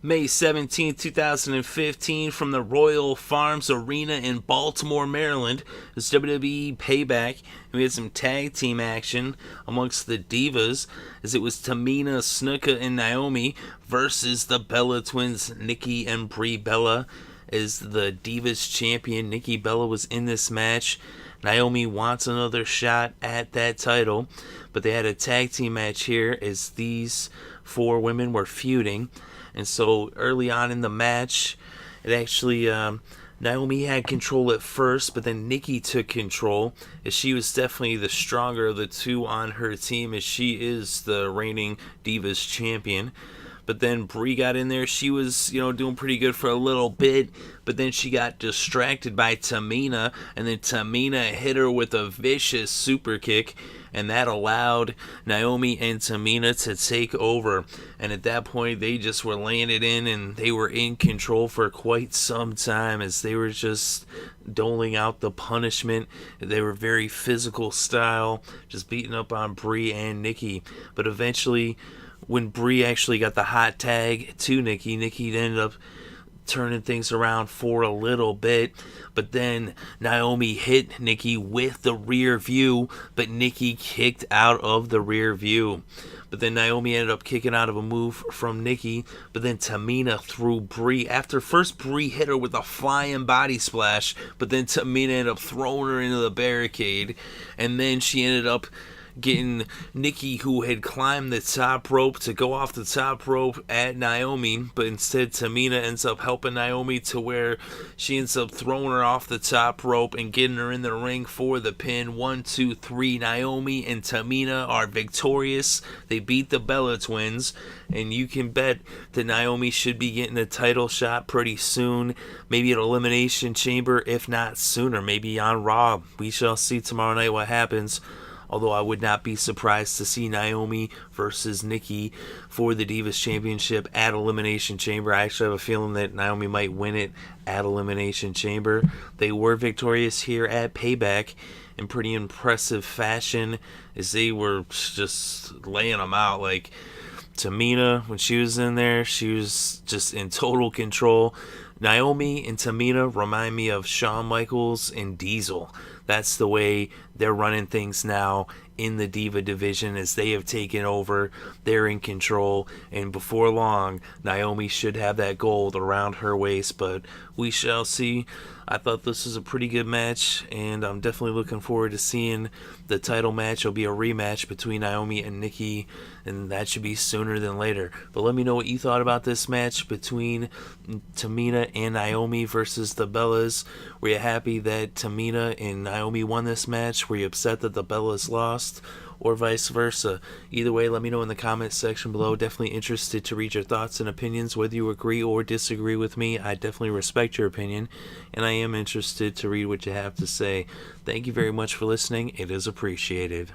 May 17, 2015, from the Royal Farms Arena in Baltimore, Maryland. It's WWE Payback. And we had some tag team action amongst the Divas, as it was Tamina Snuka and Naomi versus the Bella Twins, Nikki and Brie Bella. As the Divas champion, Nikki Bella was in this match. Naomi wants another shot at that title, but they had a tag team match here as these four women were feuding. And so early on in the match, it actually, Naomi had control at first, but then Nikki took control, as she was definitely the stronger of the two on her team, as she is the reigning Divas champion. But then Brie got in there. She was, doing pretty good for a little bit. But then she got distracted by Tamina. And then Tamina hit her with a vicious super kick. And that allowed Naomi and Tamina to take over. And at that point, they just were laying it in. And they were in control for quite some time, as they were just doling out the punishment. They were very physical style, just beating up on Brie and Nikki. But eventually, when Brie actually got the hot tag to Nikki ended up turning things around for a little bit. But then Naomi hit Nikki with the rear view, but Nikki kicked out of the rear view. But then Naomi ended up kicking out of a move from Nikki. But then Tamina threw Brie. After first Brie hit her with a flying body splash, but then Tamina ended up throwing her into the barricade. And then she ended up getting Nikki, who had climbed the top rope, to go off the top rope at Naomi, but instead Tamina ends up helping Naomi to where she ends up throwing her off the top rope and getting her in the ring for the pin. 1, 2, 3. Naomi and Tamina are victorious. They beat the Bella Twins, and you can bet that Naomi should be getting a title shot pretty soon, maybe at Elimination Chamber, if not sooner, maybe on Raw. We shall see tomorrow night what happens. Although I would not be surprised to see Naomi versus Nikki for the Divas Championship at Elimination Chamber. I actually have a feeling that Naomi might win it at Elimination Chamber. They were victorious here at Payback in pretty impressive fashion, as they were just laying them out. Like Tamina, when she was in there, she was just in total control. Naomi and Tamina remind me of Shawn Michaels and Diesel. That's the way they're running things now in the Diva division, as they have taken over. They're in control, and before long, Naomi should have that gold around her waist, but we shall see. I thought this was a pretty good match, and I'm definitely looking forward to seeing the title match. It'll be a rematch between Naomi and Nikki, and that should be sooner than later. But let me know what you thought about this match between Tamina and Naomi versus the Bellas. Were you happy that Tamina and Naomi won this match? Were you upset that the Bellas lost? Or vice versa? Either way, let me know in the comments section below. Definitely interested to read your thoughts and opinions, whether you agree or disagree with me. I definitely respect your opinion, and I am interested to read what you have to say. Thank you very much for listening. It is appreciated.